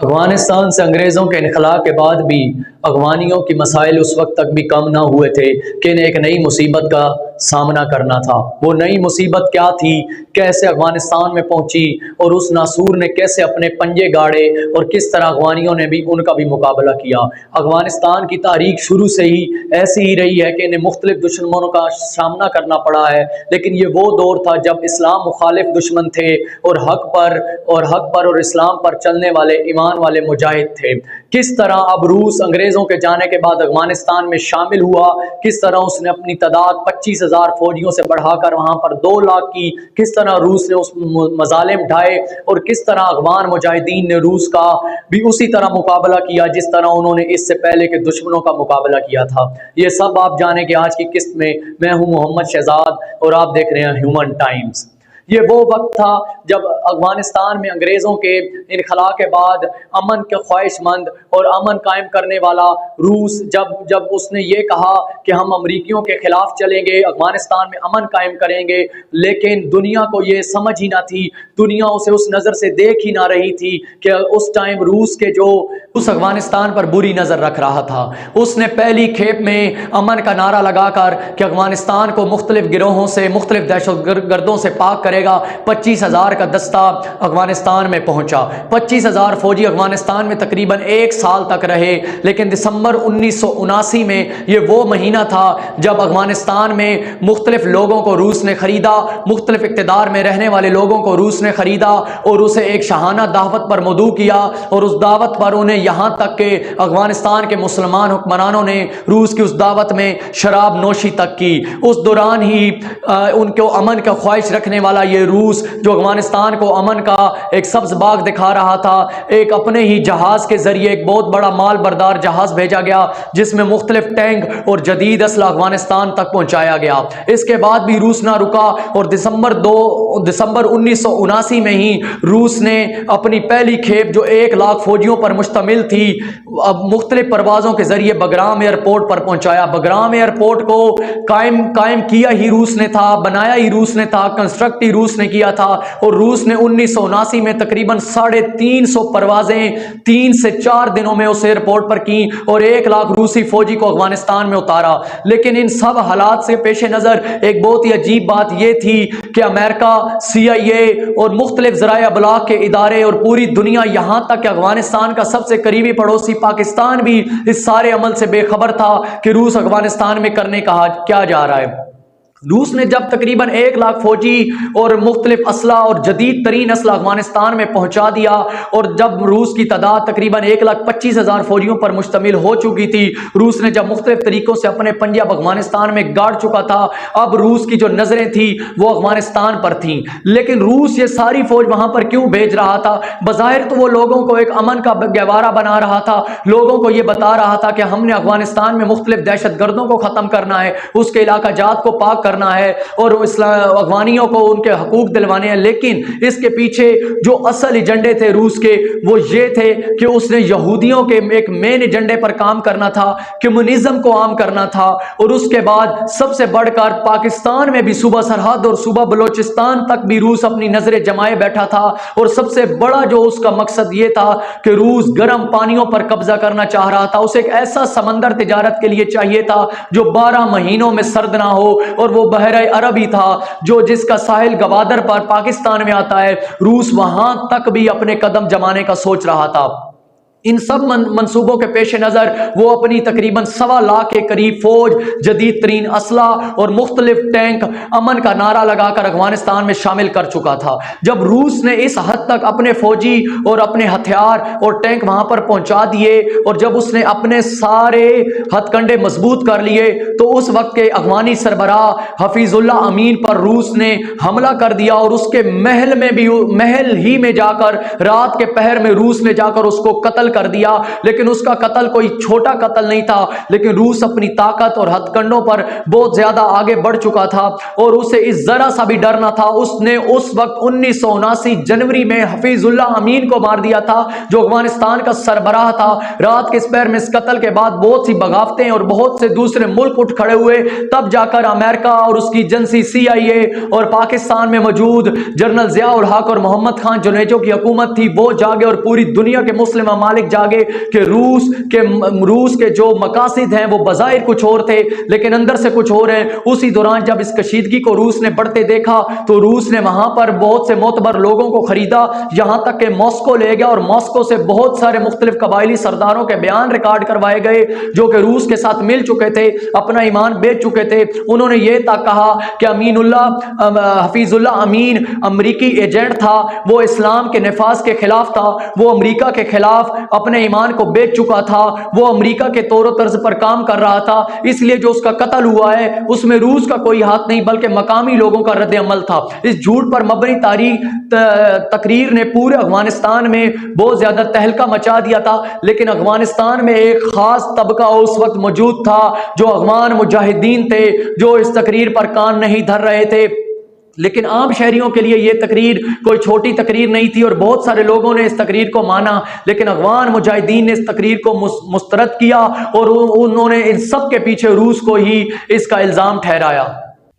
افغانستان سے انگریزوں کے انخلاء کے بعد بھی افغانیوں کی مسائل اس وقت تک بھی کم نہ ہوئے تھے کہ انہیں ایک نئی مصیبت کا سامنا کرنا تھا۔ وہ نئی مصیبت کیا تھی، کیسے افغانستان میں پہنچی اور اس ناسور نے کیسے اپنے پنجے گاڑے اور کس طرح افغانیوں نے بھی ان کا بھی مقابلہ کیا۔ افغانستان کی تاریخ شروع سے ہی ایسی ہی رہی ہے کہ انہیں مختلف دشمنوں کا سامنا کرنا پڑا ہے، لیکن یہ وہ دور تھا جب اسلام مخالف دشمن تھے اور حق پر اور اسلام پر چلنے والے ایمان والے مجاہد تھے۔ کس طرح اب روس انگریزوں کے جانے کے بعد افغانستان میں شامل ہوا، کس طرح اس نے اپنی تعداد 25,000 فوجیوں سے بڑھا کر وہاں پر 2 لاکھ کی، کس طرح روس نے اس مظالم ڈھائے اور کس طرح افغان مجاہدین نے روس کا بھی اسی طرح مقابلہ کیا جس طرح انہوں نے اس سے پہلے کے دشمنوں کا مقابلہ کیا تھا۔ یہ سب آپ جانیں کہ آج کی قسط میں ہوں محمد شہزاد اور آپ دیکھ رہے ہیں ہیومن ٹائمز۔ یہ وہ وقت تھا جب افغانستان میں انگریزوں کے انخلاء کے بعد امن کے خواہش مند اور امن قائم کرنے والا روس جب اس نے یہ کہا کہ ہم امریکیوں کے خلاف چلیں گے، افغانستان میں امن قائم کریں گے، لیکن دنیا کو یہ سمجھ ہی نہ تھی، دنیا اسے اس نظر سے دیکھ ہی نہ رہی تھی کہ اس ٹائم روس کے جو اس افغانستان پر بری نظر رکھ رہا تھا۔ اس نے پہلی کھیپ میں امن کا نعرہ لگا کر کہ افغانستان کو مختلف گروہوں سے، مختلف دہشت گردوں سے پاک کرے گا، 25,000 کا دستہ افغانستان میں پہنچا۔ 25,000 فوجی افغانستان میں تقریباً 1 سال تک رہے، لیکن دسمبر 1979 میں یہ وہ مہینہ تھا جب افغانستان میں مختلف لوگوں کو روس نے خریدا، مختلف اقتدار میں رہنے والے لوگوں کو روس نے خریدا اور اسے ایک شاہانہ دعوت پر مدعو کیا، اور اس دعوت پر انہیں یہاں تک کہ افغانستان کے مسلمان حکمرانوں نے روس کی اس دعوت میں شراب نوشی تک کی۔ اس دوران ہی ان کو امن کا خواہش رکھنے والا یہ روس جو افغانستان کو امن کا ایک سبز باغ دکھا رہا تھا، ایک اپنے ہی جہاز کے ذریعے ایک بہت بڑا مال بردار جہاز بھیجا گیا جس میں مختلف ٹینک اور جدید اسلحہ افغانستان تک پہنچایا گیا۔ اس کے بعد بھی روس نہ رکا اور دسمبر 1979 میں ہی روس نے اپنی پہلی کھیپ جو 1 لاکھ فوجیوں پر مشتمل تھی مختلف پروازوں کے ذریعے بگرام ایئرپورٹ پر پہنچایا۔ بگرام ایئرپورٹ کو قائم کیا ہی روس نے تھا، بنایا ہی روس نے تھا، کنسٹرکٹ ہی روس نے کیا تھا، اور روس نے 1979 میں تقریباً 350 پروازیں 3 سے 4 دنوں میں اس ایئرپورٹ پر کی اور 1 لاکھ روسی فوجی کو افغانستان میں اتارا۔ لیکن ان سب حالات سے پیش نظر ایک بہت ہی عجیب بات یہ تھی کہ امریکہ، CIA اور مختلف ذرائع ابلاغ کے ادارے اور پوری دنیا یہاں تک کہ افغانستان کا سب سے قریبی پڑوسی پاکستان بھی اس سارے عمل سے بے خبر تھا کہ روس افغانستان میں کرنے کیا جا رہا ہے۔ روس نے جب تقریباً 1 لاکھ فوجی اور مختلف اسلحہ اور جدید ترین اسلحہ افغانستان میں پہنچا دیا، اور جب روس کی تعداد تقریباً 1,25,000 فوجیوں پر مشتمل ہو چکی تھی، روس نے جب مختلف طریقوں سے اپنے پنجے افغانستان میں گاڑ چکا تھا، اب روس کی جو نظریں تھیں وہ افغانستان پر تھیں۔ لیکن روس یہ ساری فوج وہاں پر کیوں بھیج رہا تھا؟ بظاہر تو وہ لوگوں کو ایک امن کا گہوارہ بنا رہا تھا، لوگوں کو یہ بتا رہا تھا کہ ہم نے افغانستان میں مختلف دہشت گردوں کو ختم کرنا ہے، اس کے علاقہ جات کو پاک کرنا ہے اور افغانیوں کو ان کے حقوق دلوانے ہیں۔ لیکن اس کے پیچھے جو اصل ایجنڈے تھے روس کے وہ یہ تھے کہ اس نے یہودیوں کے ایک مین ایجنڈے پر کام کرنا تھا، کمیونزم کو عام کرنا تھا، اور اس کے بعد سب سے بڑھ کر پاکستان میں بھی صوبہ سرحد اور صوبہ بلوچستان تک بھی روس اپنی نظریں جمائے بیٹھا تھا، اور سب سے بڑا جو اس کا مقصد یہ تھا کہ روس گرم پانیوں پر قبضہ کرنا چاہ رہا تھا۔ اسے ایک ایسا سمندر تجارت کے لیے چاہیے تھا جو 12 مہینوں میں سرد نہ ہو، اور وہ بحیرہ عربی تھا جو جس کا ساحل گوادر پر پاکستان میں آتا ہے۔ روس وہاں تک بھی اپنے قدم جمانے کا سوچ رہا تھا۔ ان سب منصوبوں کے پیش نظر وہ اپنی تقریباً 1.25 لاکھ کے قریب فوج، جدید ترین اسلحہ اور مختلف ٹینک امن کا نعرہ لگا کر افغانستان میں شامل کر چکا تھا۔ جب روس نے اس حد تک اپنے فوجی اور اپنے ہتھیار اور ٹینک وہاں پر پہنچا دیے اور جب اس نے اپنے سارے ہتھ کنڈے مضبوط کر لیے تو اس وقت کے افغانی سربراہ حفیظ اللہ امین پر روس نے حملہ کر دیا، اور اس کے محل ہی میں جا کر رات کے پہر میں روس نے جا کر اس کو قتل کر دیا، لیکن اس کا قتل کوئی چھوٹا قتل نہیں تھا، لیکن روس اپنی طاقت اور ہتھ کنڈوں پر بہت زیادہ آگے بڑھ چکا تھا اور اسے اس ذرا سا بھی ڈر نہ تھا۔ اس نے اس وقت 1979 جنوری میں حفیظ اللہ امین کو مار دیا تھا جو افغانستان کا سربراہ تھا۔ رات کے سپہر میں اس قتل کے بعد بہت سی بغاوتیں اور بہت سے دوسرے ملک اٹھ کھڑے ہوئے، تب جا کر امریکہ اور اس کی ایجنسی CIA اور پاکستان میں موجود جنرل ضیاء الحق اور محمد خان جنیجو کی حکومت تھی، وہ جاگے اور پوری دنیا کے مسلم ممالک جاگے کہ روس کے جو مقاصد ہیں وہ بظاہر کچھ اور تھے لیکن اندر سے کچھ اور ہیں۔ اسی دوران جب اس کشیدگی کو روس نے بڑھتے دیکھا تو روس نے وہاں پر بہت سے معتبر لوگوں کو خریدا، یہاں تک کہ ماسکو لے گیا اور ماسکو سے بہت سارے مختلف قبائلی سرداروں کے بیان ریکارڈ کروائے گئے جو کہ روس کے ساتھ مل چکے تھے، اپنا ایمان بیچ چکے تھے۔ انہوں نے یہ تک کہا کہ حفیظ اللہ امین امریکی ایجنٹ تھا، وہ اسلام کے نفاذ کے خلاف تھا، وہ امریکہ کے خلاف اپنے ایمان کو بیچ چکا تھا، وہ امریکہ کے طور و طرز پر کام کر رہا تھا، اس لیے جو اس کا قتل ہوا ہے اس میں روس کا کوئی ہاتھ نہیں بلکہ مقامی لوگوں کا رد عمل تھا۔ اس جھوٹ پر مبنی تقریر نے پورے افغانستان میں بہت زیادہ تہلکہ مچا دیا تھا، لیکن افغانستان میں ایک خاص طبقہ اس وقت موجود تھا جو افغان مجاہدین تھے، جو اس تقریر پر کان نہیں دھر رہے تھے۔ لیکن عام شہریوں کے لیے یہ تقریر کوئی چھوٹی تقریر نہیں تھی اور بہت سارے لوگوں نے اس تقریر کو مانا، لیکن افغان مجاہدین نے اس تقریر کو مسترد کیا اور انہوں نے ان سب کے پیچھے روس کو ہی اس کا الزام ٹھہرایا۔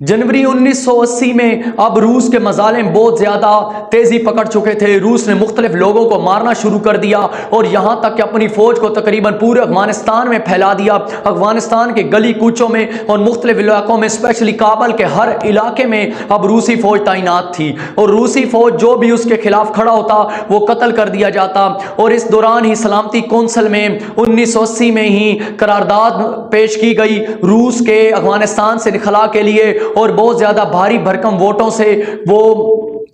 جنوری 1980 میں اب روس کے مظالم بہت زیادہ تیزی پکڑ چکے تھے۔ روس نے مختلف لوگوں کو مارنا شروع کر دیا اور یہاں تک کہ اپنی فوج کو تقریباً پورے افغانستان میں پھیلا دیا۔ افغانستان کے گلی کوچوں میں اور مختلف علاقوں میں، اسپیشلی کابل کے ہر علاقے میں اب روسی فوج تعینات تھی اور روسی فوج جو بھی اس کے خلاف کھڑا ہوتا وہ قتل کر دیا جاتا۔ اور اس دوران ہی سلامتی کونسل میں 1980 میں ہی قرارداد پیش کی گئی روس کے افغانستان سے انخلاء کے لیے اور بہت زیادہ بھاری بھرکم ووٹوں سے وہ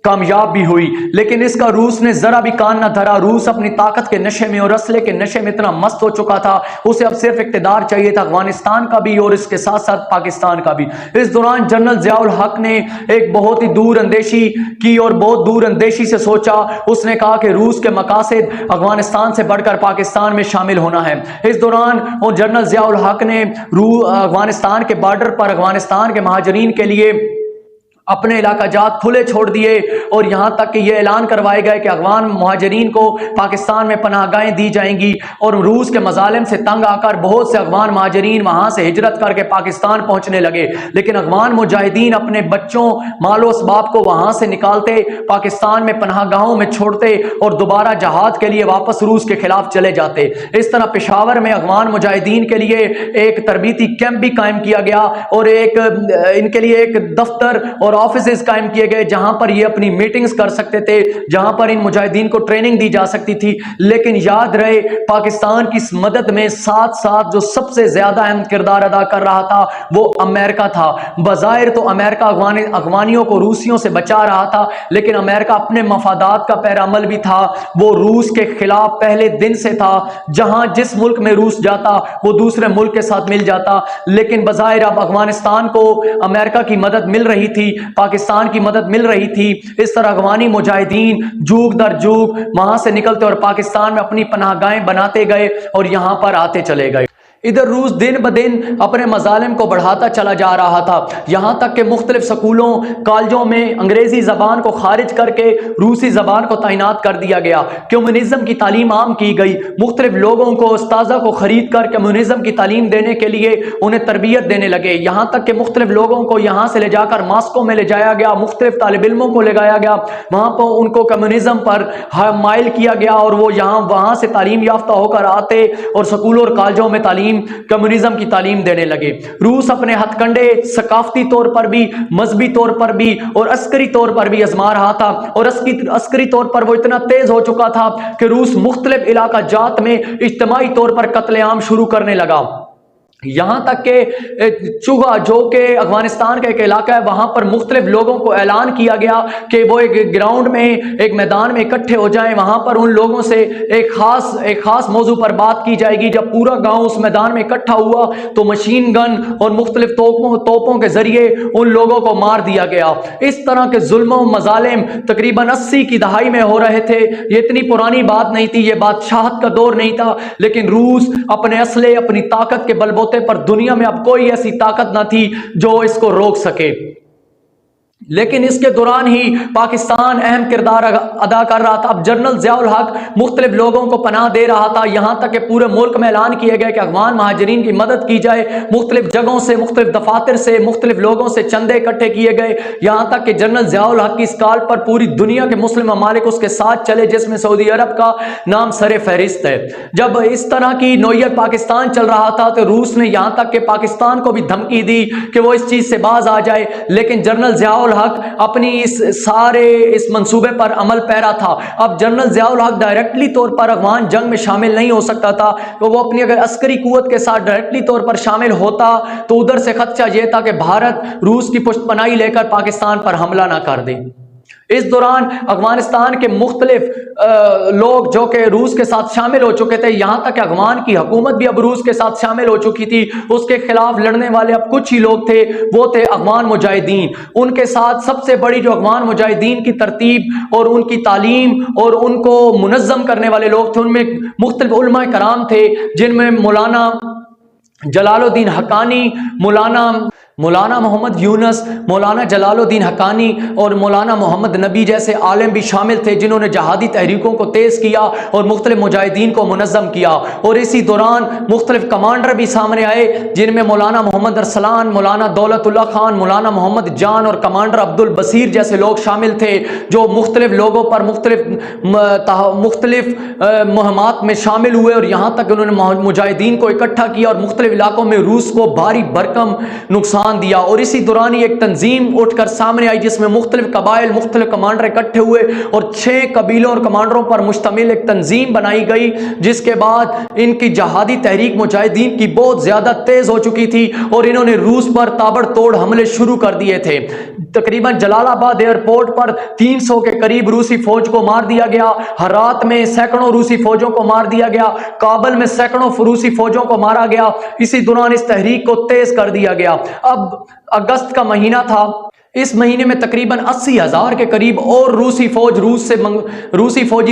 کامیاب بھی ہوئی، لیکن اس کا روس نے ذرا بھی کان نہ دھرا۔ روس اپنی طاقت کے نشے میں اور اسلحے کے نشے میں اتنا مست ہو چکا تھا، اسے اب صرف اقتدار چاہیے تھا، افغانستان کا بھی اور اس کے ساتھ ساتھ پاکستان کا بھی۔ اس دوران جنرل ضیاء الحق نے ایک بہت ہی دور اندیشی کی اور بہت دور اندیشی سے سوچا۔ اس نے کہا کہ روس کے مقاصد افغانستان سے بڑھ کر پاکستان میں شامل ہونا ہے۔ اس دوران جنرل ضیاء الحق نے افغانستان کے بارڈر پر افغانستان کے مہاجرین کے لیے اپنے علاقہ جات کھلے چھوڑ دیے اور یہاں تک کہ یہ اعلان کروائے گئے کہ افغان مہاجرین کو پاکستان میں پناہ گاہیں دی جائیں گی، اور روس کے مظالم سے تنگ آ کر بہت سے افغان مہاجرین وہاں سے ہجرت کر کے پاکستان پہنچنے لگے، لیکن افغان مجاہدین اپنے بچوں مال و اسباب کو وہاں سے نکالتے، پاکستان میں پناہ گاہوں میں چھوڑتے اور دوبارہ جہاد کے لیے واپس روس کے خلاف چلے جاتے۔ اس طرح پشاور میں افغان مجاہدین کے لیے ایک تربیتی کیمپ بھی قائم کیا گیا اور ان کے لیے ایک دفتر اور آفیسز قائم کیے گئے جہاں پر یہ اپنی میٹنگز کر سکتے تھے، جہاں پر ان مجاہدین کو ٹریننگ دی جا سکتی تھی۔ لیکن یاد رہے پاکستان کی اس مدد میں ساتھ ساتھ جو سب سے زیادہ اہم کردار ادا کر رہا تھا وہ امریکہ تھا۔ بظاہر تو امریکہ افغانیوں کو روسیوں سے بچا رہا تھا، لیکن امریکہ اپنے مفادات کا پیر عمل بھی تھا، وہ روس کے خلاف پہلے دن سے تھا، جہاں جس ملک میں روس جاتا وہ دوسرے ملک کے ساتھ مل جاتا۔ لیکن بظاہر اب افغانستان کو امریکہ کی مدد مل رہی تھی، پاکستان کی مدد مل رہی تھی، اس طرح افغانی مجاہدین جوگ در جوگ وہاں سے نکلتے اور پاکستان میں اپنی پناہ گاہیں بناتے گئے اور یہاں پر آتے چلے گئے۔ ادھر روس دن بدن اپنے مظالم کو بڑھاتا چلا جا رہا تھا، یہاں تک کہ مختلف سکولوں کالجوں میں انگریزی زبان کو خارج کر کے روسی زبان کو تعینات کر دیا گیا، کمیونزم کی تعلیم عام کی گئی، مختلف لوگوں کو استاذہ کو خرید کر کمیونزم کی تعلیم دینے کے لیے انہیں تربیت دینے لگے، یہاں تک کہ مختلف لوگوں کو یہاں سے لے جا کر ماسکو میں لے جایا گیا، مختلف طالب علموں کو لے گایا گیا، وہاں پر ان کو کمیونزم پر مائل کیا گیا اور وہ وہاں سے تعلیم یافتہ ہو کر آتے اور سکولوں اور کالجوں میں کمیونزم کی تعلیم دینے لگے۔ روس اپنے ہتھ کنڈے ثقافتی طور پر بھی، مذہبی طور پر بھی اور عسکری طور پر بھی آزما رہا تھا، اور عسکری طور پر وہ اتنا تیز ہو چکا تھا کہ روس مختلف علاقہ جات میں اجتماعی طور پر قتل عام شروع کرنے لگا۔ یہاں تک کہ چوگا جو کہ افغانستان کا ایک علاقہ ہے وہاں پر مختلف لوگوں کو اعلان کیا گیا کہ وہ ایک گراؤنڈ میں ایک میدان میں اکٹھے ہو جائیں، وہاں پر ان لوگوں سے ایک خاص موضوع پر بات کی جائے گی۔ جب پورا گاؤں اس میدان میں اکٹھا ہوا تو مشین گن اور مختلف توپوں کے ذریعے ان لوگوں کو مار دیا گیا۔ اس طرح کے ظلم و مظالم تقریباً 80 کی دہائی میں ہو رہے تھے۔ یہ اتنی پرانی بات نہیں تھی، یہ بادشاہت کا دور نہیں تھا، لیکن روس اپنے اسلحے اپنی طاقت کے بلبوتے پر دنیا میں اب کوئی ایسی طاقت نہ تھی جو اس کو روک سکے۔ لیکن اس کے دوران ہی پاکستان اہم کردار ادا کر رہا تھا۔ اب جنرل ضیاء الحق مختلف لوگوں کو پناہ دے رہا تھا، یہاں تک کہ پورے ملک میں اعلان کیا گیا کہ افغان مہاجرین کی مدد کی جائے۔ مختلف جگہوں سے، مختلف دفاتر سے، مختلف لوگوں سے چندے اکٹھے کیے گئے، یہاں تک کہ جنرل ضیاء الحق کی اس کال پر پوری دنیا کے مسلم ممالک اس کے ساتھ چلے، جس میں سعودی عرب کا نام سر فہرست ہے۔ جب اس طرح کی نوعیت پاکستان چل رہا تھا تو روس نے یہاں تک کہ پاکستان کو بھی دھمکی دی کہ وہ اس چیز سے باز آ جائے، لیکن جنرل ضیاء الحق اپنی اس منصوبے پر عمل پیرا تھا۔ اب جنرل ضیاء الحق ڈائریکٹلی طور پر افغان جنگ میں شامل نہیں ہو سکتا تھا، تو وہ اپنی اگر عسکری قوت کے ساتھ ڈائریکٹلی طور پر شامل ہوتا تو ادھر سے خدشہ یہ تھا کہ بھارت روس کی پشت پناہی لے کر پاکستان پر حملہ نہ کر دے۔ اس دوران افغانستان کے مختلف لوگ جو کہ روس کے ساتھ شامل ہو چکے تھے، یہاں تک کہ افغان کی حکومت بھی اب روس کے ساتھ شامل ہو چکی تھی، اس کے خلاف لڑنے والے اب کچھ ہی لوگ تھے، وہ تھے افغان مجاہدین۔ ان کے ساتھ سب سے بڑی جو افغان مجاہدین کی ترتیب اور ان کی تعلیم اور ان کو منظم کرنے والے لوگ تھے، ان میں مختلف علماء کرام تھے، جن میں مولانا جلال الدین حقانی، مولانا محمد یونس، مولانا جلال الدین حقانی اور مولانا محمد نبی جیسے عالم بھی شامل تھے، جنہوں نے جہادی تحریکوں کو تیز کیا اور مختلف مجاہدین کو منظم کیا۔ اور اسی دوران مختلف کمانڈر بھی سامنے آئے، جن میں مولانا محمد ارسلان، مولانا دولت اللہ خان، مولانا محمد جان اور کمانڈر عبد البصیر جیسے لوگ شامل تھے، جو مختلف لوگوں پر مختلف مہمات میں شامل ہوئے، اور یہاں تک انہوں نے مجاہدین کو اکٹھا کیا اور مختلف علاقوں میں روس کو بھاری بھرکم نقصان دیا۔ اور اسی دوران ایک تنظیم اٹھ کر سامنے آئی، جس میں مختلف قبائل، مختلف کمانڈر اکٹھے ہوئے اور 6 قبیلوں اور کمانڈروں پر مشتمل ایک تنظیم بنائی گئی، جس کے بعد ان کی جہادی تحریک مجاہدین کی بہت زیادہ تیز ہو چکی تھی اور انہوں نے روس پر تابڑ توڑ حملے شروع کر دیے تھے۔ تقریباً جلال آباد ایئرپورٹ پر 300 کے قریب روسی فوج کو مار دیا گیا، ہرات میں سینکڑوں روسی فوجوں کو مار دیا گیا، کابل میں سینکڑوں روسی فوجوں کو مارا گیا۔ اسی دوران اس تحریک کو تیز کر دیا گیا۔ اب اگست کا مہینہ تھا، اس مہینے میں تقریباً 80,000 کے قریب اور روسی فوجی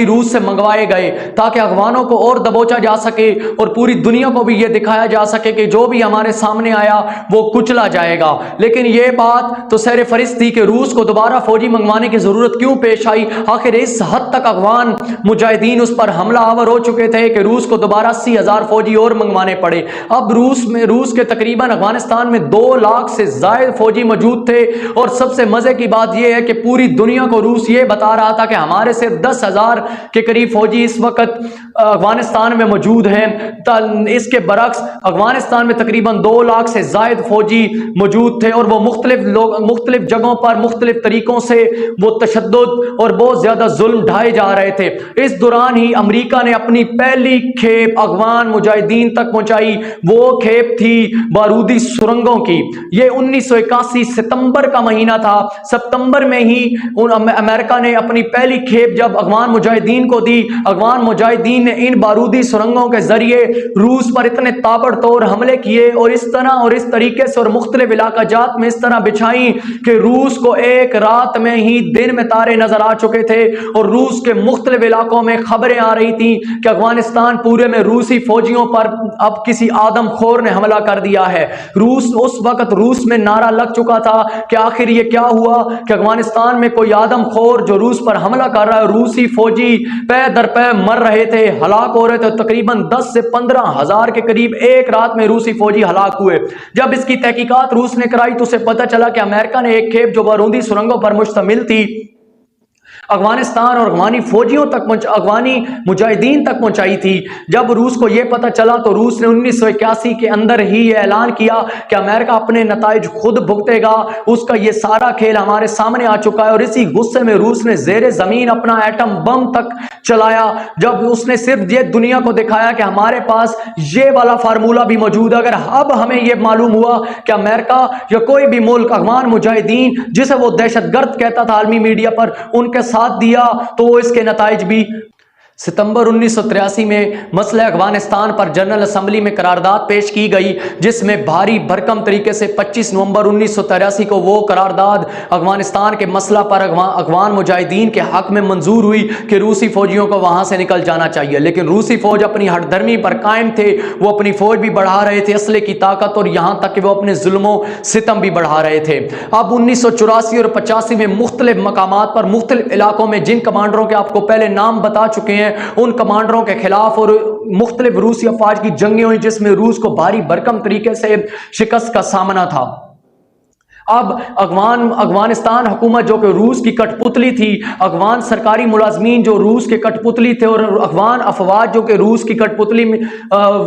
روس سے منگوائے گئے، تاکہ افغانوں کو اور دبوچا جا سکے اور پوری دنیا کو بھی یہ دکھایا جا سکے کہ جو بھی ہمارے سامنے آیا وہ کچلا جائے گا۔ لیکن یہ بات تو سیر فہرست تھی کہ روس کو دوبارہ فوجی منگوانے کی ضرورت کیوں پیش آئی؟ آخر اس حد تک افغان مجاہدین اس پر حملہ آور ہو چکے تھے کہ روس کو دوبارہ 80,000 فوجی اور منگوانے پڑے۔ اب روس کے تقریباً افغانستان میں 2 لاکھ سے زائد فوجی موجود تھے، اور سب سے مزے کی بات یہ ہے کہ پوری دنیا کو روس یہ بتا رہا تھا کہ ہمارے صرف 10,000 کے قریب فوجی اس وقت افغانستان میں موجود ہیں۔ اس کے برعکس افغانستان میں تقریباً 2 لاکھ سے زائد فوجی موجود تھے، اور وہ مختلف جگہوں پر مختلف طریقوں سے وہ تشدد اور بہت زیادہ ظلم ڈھائے جا رہے تھے۔ اس دوران ہی امریکہ نے اپنی پہلی کھیپ افغان مجاہدین تک پہنچائی، وہ کھیپ تھی بارودی سرنگوں کی۔ یہ 1981 ستمبر کا مہینہ تھا۔ ستمبر میں ہی امریکہ نے اپنی پہلی کھیپ جب افغان مجاہدین کو دی، افغان مجاہدین نے ان بارودی سرنگوں کے ذریعے روس پر اتنے تابڑ توڑ حملے کیے اور اس طرح اور اس طریقے سے اور مختلف علاقہ جات میں اس طرح بچھائیں کہ روس کو ایک رات میں ہی دن میں تارے نظر آ چکے تھے، اور روس کے مختلف علاقوں میں خبریں آ رہی تھیں کہ افغانستان پورے میں روسی فوجیوں پر اب کسی آدم خور نے حملہ کر دیا ہے۔ اس وقت روس میں نعرہ لگ چکا تھا کہ آخر یہ کیا ہوا کہ افغانستان میں کوئی آدم خور جو روس پر حملہ کر رہا ہے، روسی فوجی پے در پے مر رہے تھے، ہلاک ہو رہے تھے۔ تقریباً 10 سے 15,000 کے قریب ایک رات میں روسی فوجی ہلاک ہوئے۔ جب اس کی تحقیقات روس نے کرائی تو اسے پتہ چلا کہ امریکہ نے ایک کھیپ جو بارودی سرنگوں پر مشتمل تھی، افغانستان اور افغانی فوجیوں تک افغانی مجاہدین تک پہنچائی تھی۔ جب روس کو یہ پتہ چلا تو روس نے 1981 کے اندر ہی یہ اعلان کیا کہ امریکہ اپنے نتائج خود بھگتے گا، اس کا یہ سارا کھیل ہمارے سامنے آ چکا ہے۔ اور اسی غصے میں روس نے زیر زمین اپنا ایٹم بم تک چلایا، جب اس نے صرف یہ دنیا کو دکھایا کہ ہمارے پاس یہ والا فارمولہ بھی موجود ہے۔ اگر اب ہمیں یہ معلوم ہوا کہ امریکہ یا کوئی بھی ملک افغان مجاہدین جسے وہ دہشت گرد کہتا تھا عالمی میڈیا پر، ان کے ساتھ دیا تو وہ اس کے نتائج بھی۔ ستمبر 1983 میں مسئلہ افغانستان پر جنرل اسمبلی میں قرارداد پیش کی گئی، جس میں بھاری بھرکم طریقے سے 25 نومبر 1983 کو وہ قرارداد افغانستان کے مسئلہ پر افغان مجاہدین کے حق میں منظور ہوئی کہ روسی فوجیوں کو وہاں سے نکل جانا چاہیے۔ لیکن روسی فوج اپنی ہٹ دھرمی پر قائم تھے، وہ اپنی فوج بھی بڑھا رہے تھے، اسلحے کی طاقت، اور یہاں تک کہ وہ اپنے ظلم و ستم بھی بڑھا رہے تھے۔ اب 1984 اور 85 میں مختلف مقامات پر مختلف علاقوں میں جن کمانڈروں کے آپ کو پہلے نام بتا چکے ہیں، ان کمانڈروں کے خلاف اور مختلف روسی افواج کی جنگیں ہوئی، جس میں روس کو بھاری بھرکم طریقے سے شکست کا سامنا تھا۔ اب افغانستان حکومت جو کہ روس کی کٹ پتلی تھی، افغان سرکاری ملازمین جو روس کے کٹ پتلی تھے، اور افغان افواج جو کہ روس کی کٹ پتلی میں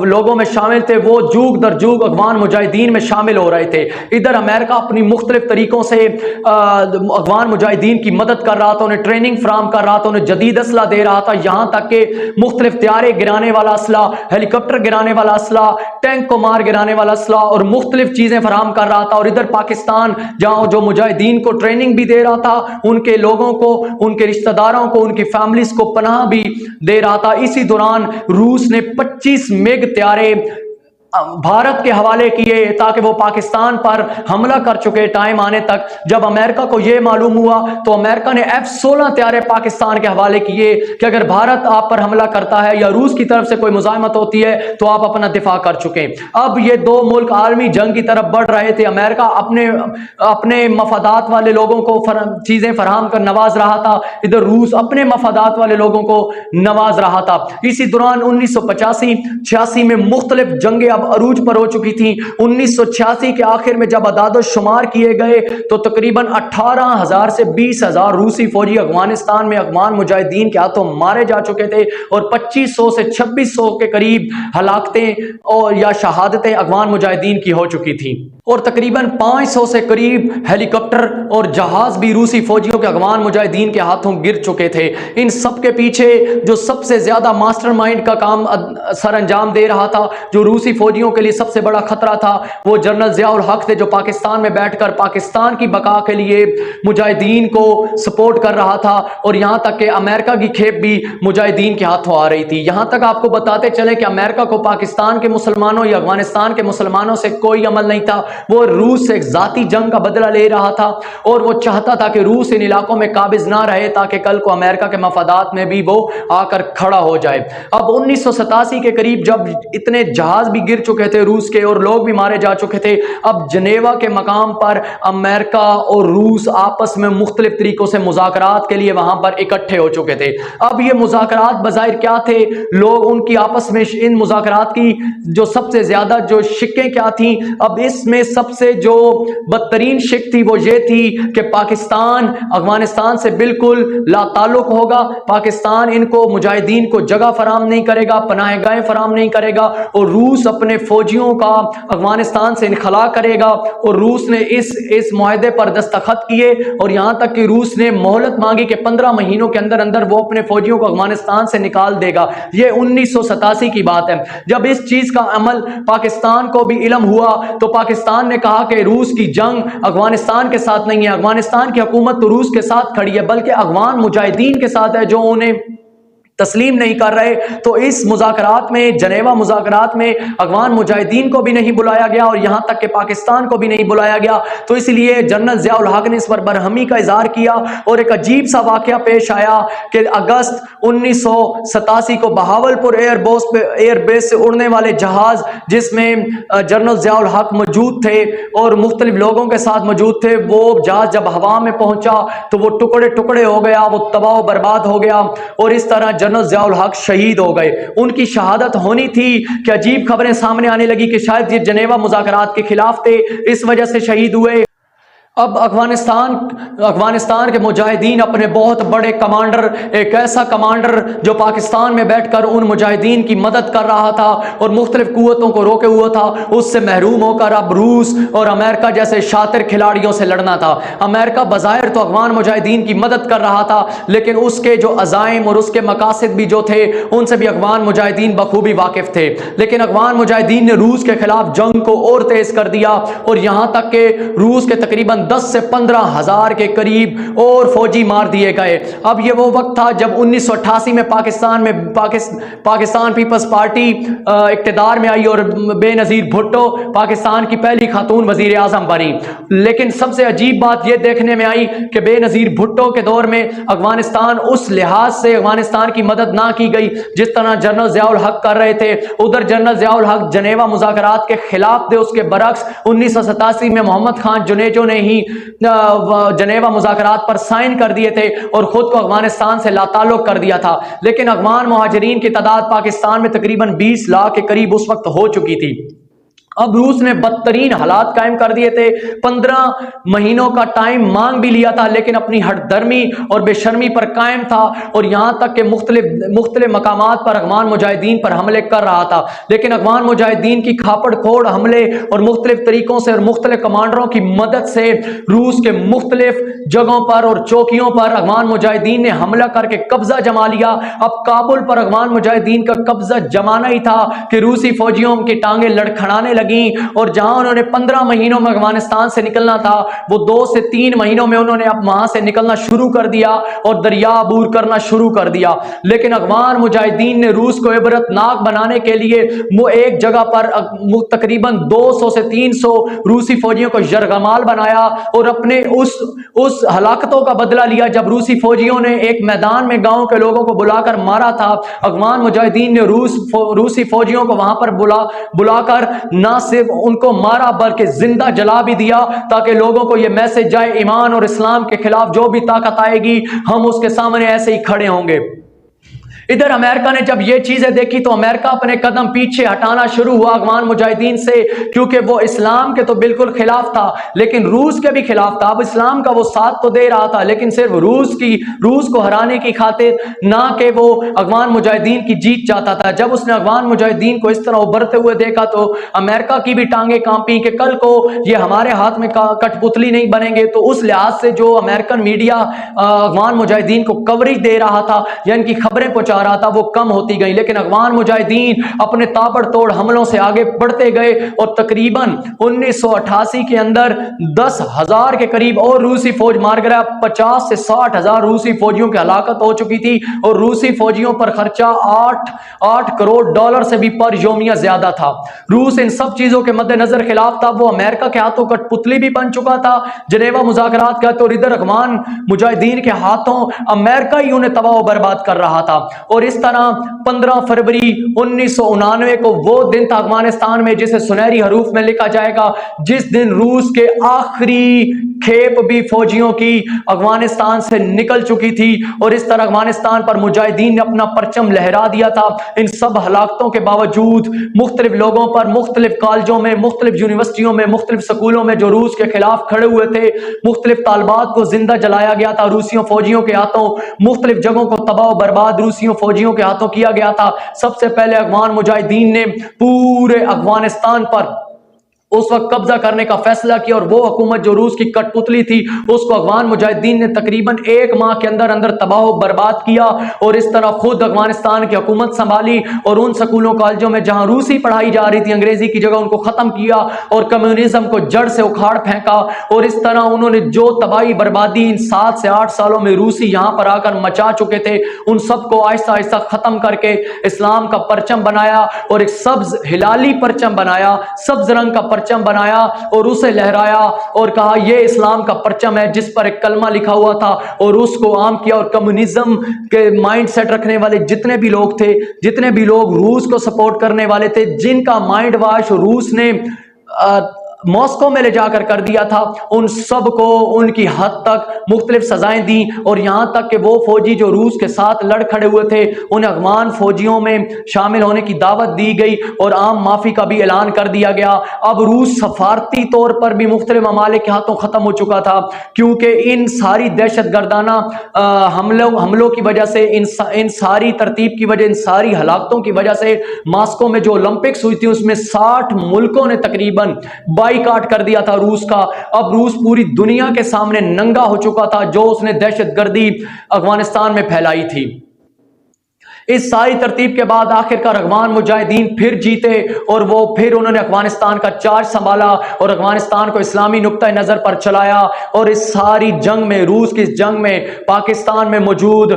لوگوں میں شامل تھے، وہ جوگ در جوگ افغان مجاہدین میں شامل ہو رہے تھے۔ ادھر امریکہ اپنی مختلف طریقوں سے افغان مجاہدین کی مدد کر رہا تھا، انہیں ٹریننگ فراہم کر رہا تھا، انہیں جدید اسلحہ دے رہا تھا، یہاں تک کہ مختلف طیارے گرانے والا اسلحہ، ہیلی کاپٹر گرانے والا اسلحہ، ٹینک کو مار گرانے والا اسلحہ اور مختلف چیزیں فراہم کر رہا تھا۔ اور ادھر پاکستان جہاں جو مجاہدین کو ٹریننگ بھی دے رہا تھا، ان کے لوگوں کو، ان کے رشتہ داروں کو، ان کی فیملیز کو پناہ بھی دے رہا تھا۔ اسی دوران روس نے 25 میگ طیارے بھارت کے حوالے کیے تاکہ وہ پاکستان پر حملہ کر چکے ٹائم آنے تک۔ جب امریکہ کو یہ معلوم ہوا تو امریکہ نے F-16 طیارے پاکستان کے حوالے کیے کہ اگر بھارت آپ پر حملہ کرتا ہے یا روس کی طرف سے کوئی مزاحمت ہوتی ہے تو آپ اپنا دفاع کر چکے۔ اب یہ دو ملک عالمی جنگ کی طرف بڑھ رہے تھے۔ امریکہ اپنے مفادات والے لوگوں کو چیزیں فراہم کر نواز رہا تھا، ادھر روس اپنے مفادات والے لوگوں کو نواز رہا تھا۔ اسی دوران 1985-86 میں مختلف جنگیں عروج پر ہو چکی تھی۔ 1986 کے آخر میں جب اعداد و شمار کیے گئے تو تقریباً 18,000 سے 20,000 روسی فوجی افغانستان میں افغان مجاہدین کے ہاتھوں مارے جا چکے تھے، اور 2500 سے 2600 کے قریب ہلاکتیں اور یا شہادتیں افغان مجاہدین کی ہو چکی تھیں، اور تقریباً 500 سے قریب ہیلی کاپٹر اور جہاز بھی روسی فوجیوں کے افغان مجاہدین کے ہاتھوں گر چکے تھے۔ ان سب کے پیچھے جو سب سے زیادہ ماسٹر مائنڈ کا کام سر انجام دے رہا تھا، جو روسی فوجیوں کے لیے سب سے بڑا خطرہ تھا، وہ جنرل ضیاء الحق تھے، جو پاکستان میں بیٹھ کر پاکستان کی بقا کے لیے مجاہدین کو سپورٹ کر رہا تھا، اور یہاں تک کہ امریکہ کی کھیپ بھی مجاہدین کے ہاتھوں آ رہی تھی۔ یہاں تک آپ کو بتاتے چلیں کہ امریکہ کو پاکستان کے مسلمانوں یا افغانستان کے مسلمانوں سے کوئی عمل نہیں تھا، وہ روس سے ایک ذاتی جنگ کا بدلہ لے رہا تھا، اور وہ چاہتا تھا کہ روس ان علاقوں میں قابض نہ رہے تاکہ کل کو امریکہ کے مفادات میں بھی وہ آ کر کھڑا ہو جائے۔ اب 1987 کے قریب جب اتنے جہاز بھی گر چکے تھے روس کے اور لوگ بھی مارے جا چکے تھے، اب جنیوا کے مقام پر امریکہ اور روس آپس میں مختلف طریقوں سے مذاکرات کے لیے وہاں پر اکٹھے ہو چکے تھے۔ اب یہ مذاکرات بظاہر کیا تھے، لوگ ان کی آپس میں ان مذاکرات کی جو سب سے زیادہ جو شکیں کیا تھیں، اب اس میں سب سے جو بدترین شک تھی وہ یہ تھی کہ پاکستان افغانستان سے بالکل لا تعلق ہوگا، پاکستان ان کو مجاہدین کو جگہ فراہم نہیں کرے گا، پناہ گاہیں فراہم نہیں کرے گا، اور روس اپنے فوجیوں کا افغانستان سے انخلا کرے گا۔ اور روس نے اس معاہدے پر دستخط کیے، اور یہاں تک کہ روس نے مہلت مانگی کہ 15 مہینوں کے اندر اندر وہ اپنے فوجیوں کو افغانستان سے نکال دے گا۔ یہ 1987 کی بات ہے۔ جب اس چیز کا عمل پاکستان کو بھی علم ہوا تو پاکستان نے کہا کہ روس کی جنگ افغانستان کے ساتھ نہیں ہے، افغانستان کی حکومت تو روس کے ساتھ کھڑی ہے، بلکہ افغان مجاہدین کے ساتھ ہے جو انہیں تسلیم نہیں کر رہے۔ تو اس مذاکرات میں، جنیوا مذاکرات میں افغان مجاہدین کو بھی نہیں بلایا گیا، اور یہاں تک کہ پاکستان کو بھی نہیں بلایا گیا۔ تو اس لیے جنرل ضیاء الحق نے اس پر برہمی کا اظہار کیا، اور ایک عجیب سا واقعہ پیش آیا کہ اگست 1987 کو بہاولپور ایئر بیس سے اڑنے والے جہاز جس میں جنرل ضیاء الحق موجود تھے اور مختلف لوگوں کے ساتھ موجود تھے، وہ جہاز جب ہوا میں پہنچا تو وہ ٹکڑے ٹکڑے ہو گیا، وہ تباہ و برباد ہو گیا، اور اس طرح جنرل ضیاء الحق شہید ہو گئے۔ ان کی شہادت ہونی تھی کہ عجیب خبریں سامنے آنے لگی کہ شاید یہ جنیوا مذاکرات کے خلاف تھے، اس وجہ سے شہید ہوئے۔ اب افغانستان کے مجاہدین اپنے بہت بڑے کمانڈر، ایک ایسا کمانڈر جو پاکستان میں بیٹھ کر ان مجاہدین کی مدد کر رہا تھا اور مختلف قوتوں کو روکے ہوا تھا، اس سے محروم ہو کر اب روس اور امریکہ جیسے شاطر کھلاڑیوں سے لڑنا تھا۔ امریکہ بظاہر تو افغان مجاہدین کی مدد کر رہا تھا، لیکن اس کے جو عزائم اور اس کے مقاصد بھی جو تھے ان سے بھی افغان مجاہدین بخوبی واقف تھے۔ لیکن افغان مجاہدین نے روس کے خلاف جنگ کو اور تیز کر دیا، اور یہاں تک کہ روس کے تقریباً 10 سے 15 ہزار کے قریب اور فوجی مار دیے گئے۔ اب یہ وہ وقت تھا جب 1988 میں پاکستان پیپلز پارٹی اقتدار میں آئی اور بے نظیر بھٹو پاکستان کی پہلی خاتون وزیر اعظم بنی۔ لیکن سب سے عجیب بات یہ دیکھنے میں آئی کہ بے نظیر بھٹو کے دور میں افغانستان اس لحاظ سے افغانستان کی مدد نہ کی گئی جس طرح جنرل ضیاء الحق کر رہے تھے۔ ادھر جنرل ضیاء الحق جنیوا مذاکرات کے خلاف تھے، اس کے برعکس 1987 میں محمد خان جنیجو نے ہی جنیوا مذاکرات پر سائن کر دیے تھے اور خود کو افغانستان سے لا تعلق کر دیا تھا۔ لیکن افغان مہاجرین کی تعداد پاکستان میں تقریباً 20 لاکھ کے قریب اس وقت ہو چکی تھی۔ اب روس نے بدترین حالات قائم کر دیے تھے، 15 مہینوں کا ٹائم مانگ بھی لیا تھا، لیکن اپنی ہٹ درمی اور بے شرمی پر قائم تھا، اور یہاں تک کہ مختلف مقامات پر افغان مجاہدین پر حملے کر رہا تھا۔ لیکن افغان مجاہدین کی کھاپڑ کھوڑ حملے اور مختلف طریقوں سے اور مختلف کمانڈروں کی مدد سے روس کے مختلف جگہوں پر اور چوکیوں پر افغان مجاہدین نے حملہ کر کے قبضہ جما لیا۔ اب کابل پر افغان مجاہدین کا قبضہ جمانا ہی تھا کہ روسی فوجیوں کی ٹانگیں لڑکھڑانے اور جہاں انہوں نے 15 مہینوں میں افغانستان سے نکلنا تھا، وہ 2 سے 3 مہینوں میں انہوں نے اب وہاں سے نکلنا شروع کر دیا اور دریا عبور کرنا شروع کر دیا۔ لیکن افغان مجاہدین نے روس کو عبرت ناک بنانے کے لیے وہ ایک جگہ پر تقریباً 200 سے 300 روسی فوجیوں کو یرغمال بنایا اور اپنے اس ہلاکتوں کا بدلہ لیا جب روسی فوجیوں نے ایک میدان میں گاؤں کے لوگوں کو بلا کر مارا تھا۔ افغان مجاہدین نے روسی فوجیوں کو وہاں پر بلا کر نہ صرف ان کو مارا بلکہ زندہ جلا بھی دیا، تاکہ لوگوں کو یہ میسج جائے ایمان اور اسلام کے خلاف جو بھی طاقت آئے گی ہم اس کے سامنے ایسے ہی کھڑے ہوں گے۔ ادھر امریکہ نے جب یہ چیزیں دیکھی تو امریکہ اپنے قدم پیچھے ہٹانا شروع ہوا افغان مجاہدین سے، کیونکہ وہ اسلام کے تو بالکل خلاف تھا لیکن روس کے بھی خلاف تھا۔ اب اسلام کا وہ ساتھ تو دے رہا تھا لیکن صرف روس کو ہرانے کی خاطر، نہ کہ وہ افغان مجاہدین کی جیت چاہتا تھا۔ جب اس نے افغان مجاہدین کو اس طرح ابھرتے ہوئے دیکھا تو امریکہ کی بھی ٹانگیں کانپی کہ کل کو یہ ہمارے ہاتھ میں کٹ پتلی نہیں بنیں گے۔ تو اس لحاظ سے جو امریکن میڈیا افغان مجاہدین کو کوریج دے رہا تھا یا ان کی خبریں پہنچا رہا تھا وہ کم ہوتی گئی، لیکن افغان مجاہدین اپنے تابڑ توڑ حملوں سے آگے بڑھتے گئے اور تقریباً 1988 کے اندر 10,000 کے قریب اور روسی فوج مار گیا۔ 50 سے 60 ہزار روسی فوجیوں کی ہلاکت ہو چکی تھی اور روسی فوجیوں پر خرچہ 8 کروڑ ڈالر سے بھی پر یومیہ زیادہ تھا۔ روس ان سب چیزوں کے مد نظر خلاف تھا، وہ امریکہ کے ہاتھوں کٹ پتلی بھی بن چکا تھا جنیوا مذاکرات کا، اور ادھر افغان مجاہدین کے ہاتھوں امریکہ ہی انہیں تباہ و برباد کر رہا تھا۔ اور اس طرح 15 فروری 1999 کو وہ دن تھا افغانستان میں جسے سنہری حروف میں لکھا جائے گا، جس دن روس کے آخری کھیپ بھی فوجیوں کی افغانستان سے نکل چکی تھی، اور اس طرح افغانستان پر مجاہدین نے اپنا پرچم لہرا دیا تھا۔ ان سب ہلاکتوں کے باوجود مختلف لوگوں پر، مختلف کالجوں میں، مختلف یونیورسٹیوں میں، مختلف سکولوں میں جو روس کے خلاف کھڑے ہوئے تھے، مختلف طالبات کو زندہ جلایا گیا تھا روسیوں فوجیوں کے ہاتھوں، مختلف جگہوں کو تباہ و برباد روسیوں فوجیوں کے ہاتھوں کیا گیا تھا۔ سب سے پہلے افغان مجاہدین نے پورے افغانستان پر اس وقت قبضہ کرنے کا فیصلہ کیا، اور وہ حکومت جو روس کی کٹ پتلی تھی اس کو افغان مجاہدین نے تقریباً 1 ماہ کے اندر تباہ و برباد کیا، اور اس طرح خود افغانستان کی حکومت سنبھالی اور ان سکولوں کالجوں میں جہاں روسی پڑھائی جا رہی تھی انگریزی کی جگہ ان کو ختم کیا اور کمیونزم کو جڑ سے اکھاڑ پھینکا۔ اور اس طرح انہوں نے جو تباہی بربادی ان 7 سے 8 سالوں میں روسی یہاں پر آ کر مچا چکے تھے ان سب کو آہستہ آہستہ ختم کر کے اسلام کا پرچم بنایا، اور ایک سبز ہلالی پرچم بنایا، سبز رنگ کا پرچم بنایا اور اسے لہرایا اور کہا یہ اسلام کا پرچم ہے، جس پر ایک کلمہ لکھا ہوا تھا، اور اس کو عام کیا۔ اور کمیونزم کے مائنڈ سیٹ رکھنے والے جتنے بھی لوگ تھے، جتنے بھی لوگ روس کو سپورٹ کرنے والے تھے، جن کا مائنڈ واش روس نے ماسکو میں لے جا کر دیا تھا، ان سب کو ان کی حد تک مختلف سزائیں دیں، اور یہاں تک کہ وہ فوجی جو روس کے ساتھ لڑ کھڑے ہوئے تھے انہیں افغان فوجیوں میں شامل ہونے کی دعوت دی گئی اور عام معافی کا بھی اعلان کر دیا گیا۔ اب روس سفارتی طور پر بھی مختلف ممالک کے ہاتھوں ختم ہو چکا تھا، کیونکہ ان ساری دہشت گردانہ حملوں کی وجہ سے، ان ساری ترتیب کی وجہ، ان ساری ہلاکتوں کی وجہ سے ماسکو میں جو اولمپکس ہوئی تھی اس میں 60 ملکوں نے تقریباً بائیکاٹ کر دیا تھا روس کا۔ اب روس پوری دنیا کے سامنے ننگا ہو چکا تھا جو اس نے دہشت گردی افغانستان میں پھیلائی تھی۔ اس ساری ترتیب کے بعد آخرکار افغان مجاہدین پھر جیتے، اور وہ پھر انہوں نے افغانستان کا چارج سنبھالا اور افغانستان کو اسلامی نقطہ نظر پر چلایا، اور اس ساری جنگ میں، روس کی اس جنگ میں پاکستان میں موجود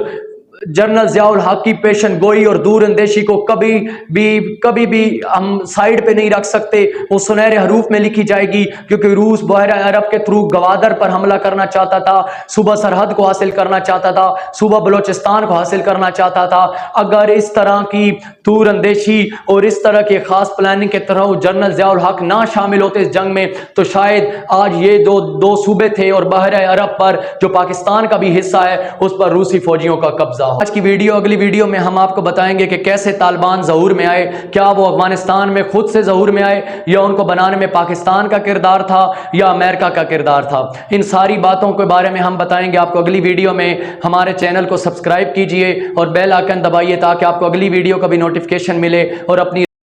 جنرل ضیاء الحق کی پیشن گوئی اور دور اندیشی کو کبھی بھی ہم سائیڈ پہ نہیں رکھ سکتے، وہ سنہرے حروف میں لکھی جائے گی، کیونکہ روس بحیرہ عرب کے تھرو گوادر پر حملہ کرنا چاہتا تھا، صوبہ سرحد کو حاصل کرنا چاہتا تھا، صوبہ بلوچستان کو حاصل کرنا چاہتا تھا۔ اگر اس طرح کی دور اندیشی اور اس طرح کی خاص پلاننگ کے طرح جنرل ضیاء الحق نہ شامل ہوتے اس جنگ میں، تو شاید آج یہ دو صوبے تھے اور بحیرہ عرب پر جو پاکستان کا بھی حصہ ہے اس پر روسی فوجیوں کا قبضہ۔ آج کی اگلی ویڈیو میں ہم آپ کو بتائیں گے کہ کیسے طالبان ظہور میں آئے، کیا وہ افغانستان میں خود سے ظہور میں آئے یا ان کو بنانے میں پاکستان کا کردار تھا یا امریکہ کا کردار تھا۔ ان ساری باتوں کے بارے میں ہم بتائیں گے آپ کو اگلی ویڈیو میں۔ ہمارے چینل کو سبسکرائب کیجئے اور بیل آئکن دبائیے تاکہ آپ کو اگلی ویڈیو کا بھی نوٹیفیکیشن ملے، اور اپنی